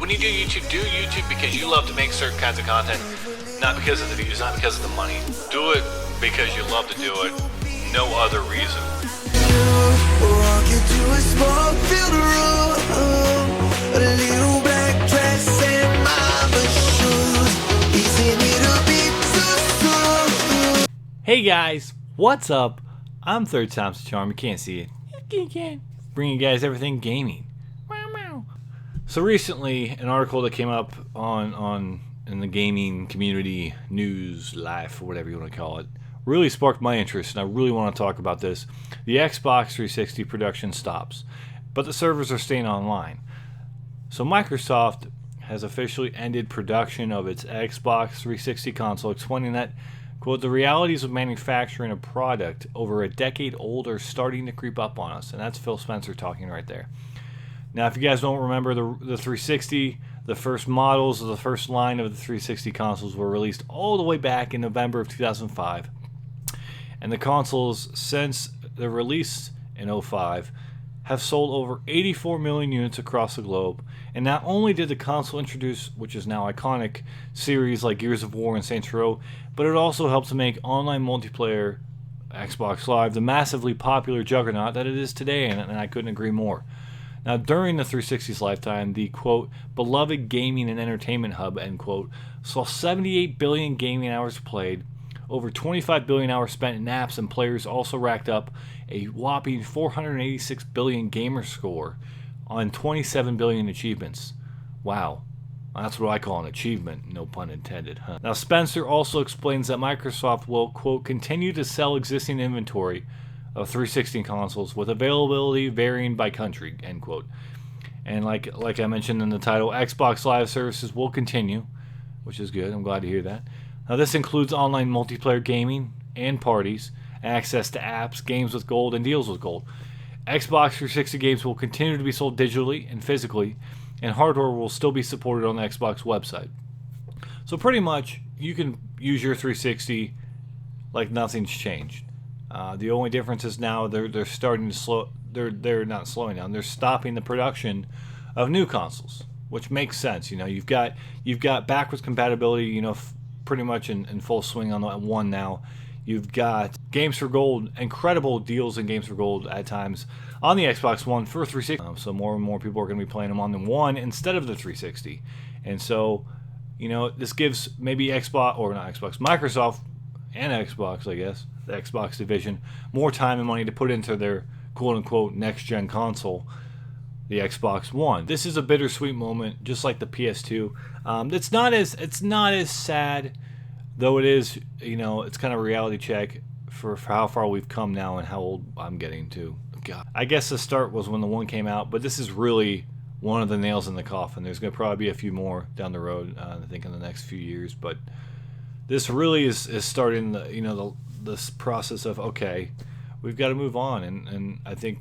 when you do YouTube because you love to make certain kinds of content, not because of the views, not because of the money. Do it because you love to do it, no other reason. Walk into a smoke-filled room, a little black dress and mama shoes. Easy to be so. Hey guys, what's up? I'm Third Time's the Charm. You can't see it. You can. Bringing you guys everything gaming. So recently, an article that came up in the gaming community news life, or whatever you want to call it, really sparked my interest, and I really want to talk about this. The Xbox 360 production stops, but the servers are staying online. So Microsoft has officially ended production of its Xbox 360 console, explaining that, quote, the realities of manufacturing a product over a decade old are starting to creep up on us. And that's Phil Spencer talking right there. Now, if you guys don't remember, the 360, the first models of the first line of the 360 consoles were released all the way back in November of 2005. And the consoles, since their release in 2005, have sold over 84 million units across the globe. And not only did the console introduce, which is now iconic, series like Gears of War and Saints Row, but it also helped to make online multiplayer Xbox Live the massively popular juggernaut that it is today, and I couldn't agree more. Now, during the 360's lifetime, the, quote, beloved gaming and entertainment hub, end quote, saw 78 billion gaming hours played, over 25 billion hours spent in apps, and players also racked up a whopping 486 billion gamer score on 27 billion achievements. Wow. That's what I call an achievement, no pun intended. Huh? Now, Spencer also explains that Microsoft will, quote, continue to sell existing inventory of 360 consoles with availability varying by country, end quote. And like I mentioned in the title, Xbox Live services will continue, which is good. I'm glad to hear that. Now, this includes online multiplayer gaming and parties, access to apps, games with gold, and deals with gold. Xbox 360 games will continue to be sold digitally and physically, and hardware will still be supported on the Xbox website. So pretty much, you can use your 360 like nothing's changed. The only difference is now they're starting to slow. They're not slowing down. They're stopping the production of new consoles, which makes sense. You know, you've got backwards compatibility. You know, pretty much in full swing on that one now. You've got Games for Gold, incredible deals in Games for Gold at times on the Xbox One for 360. So more and more people are going to be playing them on the One instead of the 360. And so, you know, this gives maybe Microsoft and Xbox, I guess, the Xbox division, more time and money to put into their quote-unquote next-gen console, the Xbox One. This is a bittersweet moment, just like the PS2. It's not as sad, though it is, you know, it's kind of a reality check for how far we've come now and how old I'm getting to. God. I guess the start was when the One came out, but this is really one of the nails in the coffin. There's going to probably be a few more down the road, I think, in the next few years, but this really is starting this process of, okay, we've got to move on, and I think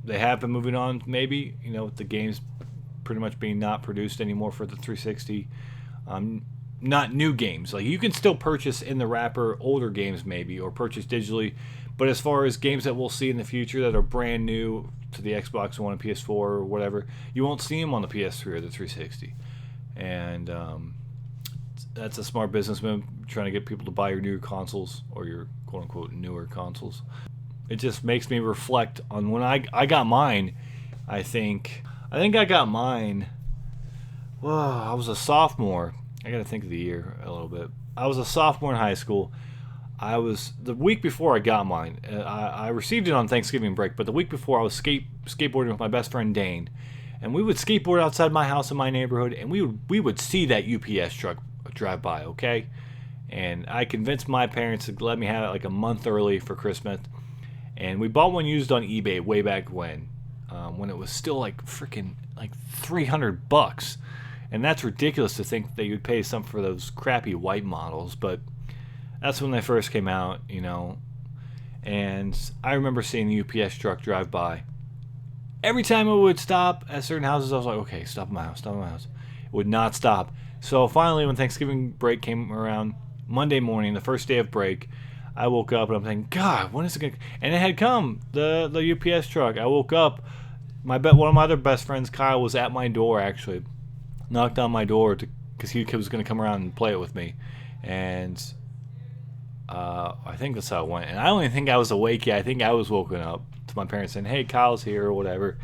they have been moving on, maybe, you know, with the games pretty much being not produced anymore for the 360. Not new games. Like, you can still purchase in the wrapper older games maybe, or purchase digitally, but as far as games that we'll see in the future that are brand new to the Xbox One and PS4 or whatever, you won't see them on the PS3 or the 360. And that's a smart business move, trying to get people to buy your newer consoles, or your quote-unquote newer consoles. It just makes me reflect on when I got mine. I think I got mine, well, I was a sophomore. I got to think of the year a little bit. I was a sophomore in high school. I was, the week before I got mine, I received it on Thanksgiving break, but the week before I was skateboarding with my best friend Dane, and we would skateboard outside my house in my neighborhood, and we would see that UPS truck drive by, okay? And I convinced my parents to let me have it like a month early for Christmas, and we bought one used on eBay way back when it was still like freaking like $300. And that's ridiculous to think that you'd pay some for those crappy white models, but that's when they first came out, you know. And I remember seeing the UPS truck drive by. Every time it would stop at certain houses, I was like, okay, stop at my house, stop at my house. It would not stop. So finally, when Thanksgiving break came around, Monday morning, the first day of break, I woke up and I'm thinking, God, when is it going to... And it had come, the UPS truck. I woke up, one of my other best friends, Kyle, was at my door, actually. knocked on my door because he was going to come around and play it with me, and I think that's how it went. And I don't even think I was awake yet. I think I was woken up to my parents saying, "Hey, Kyle's here," or whatever.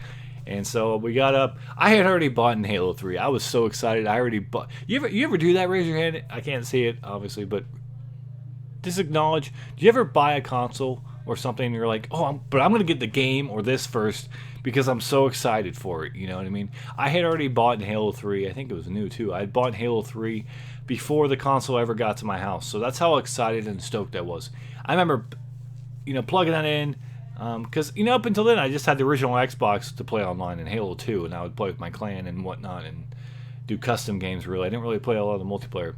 And so we got up. I had already bought in Halo 3. I was so excited. I already bought. You ever do that? Raise your hand. I can't see it, obviously, but just acknowledge. Do you ever buy a console or something and you're like, oh, but I'm going to get the game or this first because I'm so excited for it. You know what I mean? I had already bought in Halo 3. I think it was new too. I had bought in Halo 3 before the console ever got to my house. So that's how excited and stoked I was. I remember, plugging that in. Because, up until then, I just had the original Xbox to play online in Halo 2, and I would play with my clan and whatnot and do custom games, really. I didn't really play a lot of the multiplayer.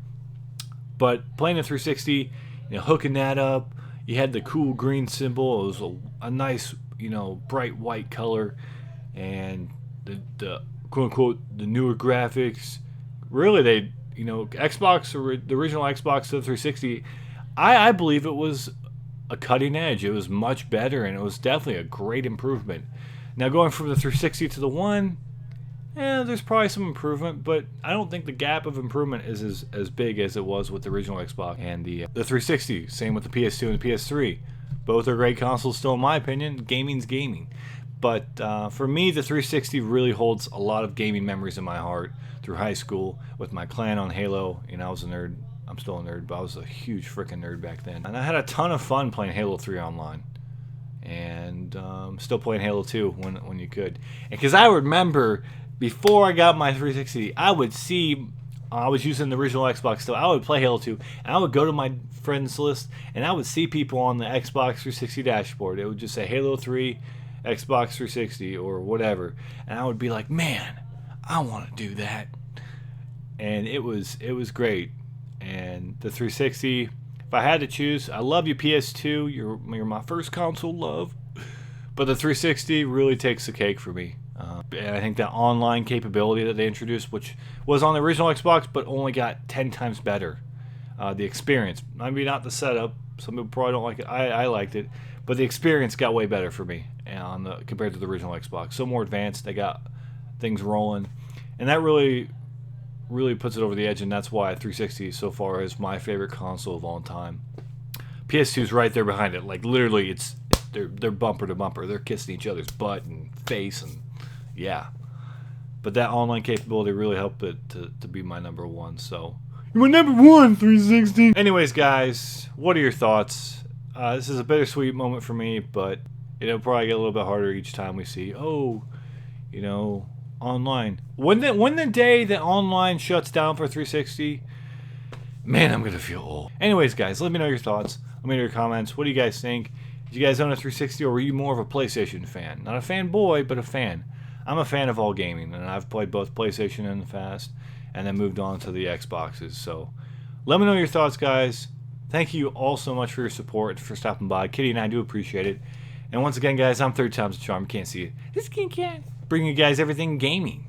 But playing the 360, hooking that up, you had the cool green symbol. It was a nice, bright white color, and the quote-unquote, the newer graphics. Really, they, Xbox, or the original Xbox to the 360, I believe it was a cutting edge. It was much better, and it was definitely a great improvement. Now going from the 360 to the One, there's probably some improvement, but I don't think the gap of improvement is as big as it was with the original Xbox and the 360. Same with the PS2 and the PS3. Both are great consoles still, in my opinion. Gaming's gaming. But for me, the 360 really holds a lot of gaming memories in my heart through high school with my clan on Halo. I was a nerd. I'm still a nerd, but I was a huge freaking nerd back then. And I had a ton of fun playing Halo 3 online. And still playing Halo 2 when you could. Because I remember, before I got my 360, I would see, I was using the original Xbox still, I would play Halo 2, and I would go to my friends list, and I would see people on the Xbox 360 dashboard. It would just say Halo 3, Xbox 360, or whatever. And I would be like, man, I want to do that. And it was great. And the 360, if I had to choose, I love you PS2, you're my first console love, but the 360 really takes the cake for me. And I think that online capability that they introduced, which was on the original Xbox, but only got 10 times better. The experience, maybe not the setup, some people probably don't like it, I liked it, but the experience got way better for me compared to the original Xbox. So more advanced, they got things rolling, and that really puts it over the edge, and that's why 360 so far is my favorite console of all time. PS2 is right there behind it. Like, literally, they're bumper to bumper. They're kissing each other's butt and face, and yeah. But that online capability really helped it to be my number one. So, you're my number one, 360. Anyways, guys, what are your thoughts? This is a bittersweet moment for me, but it'll probably get a little bit harder each time we see, online. When the day that online shuts down for 360, man, I'm gonna feel old. Anyways, guys, let me know your thoughts. Let me know your comments. What do you guys think? Did you guys own a 360, or were you more of a PlayStation fan? Not a fanboy, but a fan. I'm a fan of all gaming, and I've played both PlayStation in the past, and then moved on to the Xboxes. So let me know your thoughts, guys. Thank you all so much for your support, for stopping by. Kitty and I do appreciate it. And once again, guys, I'm Third Time's a Charm. Can't see it. This can't. Bringing you guys everything gaming.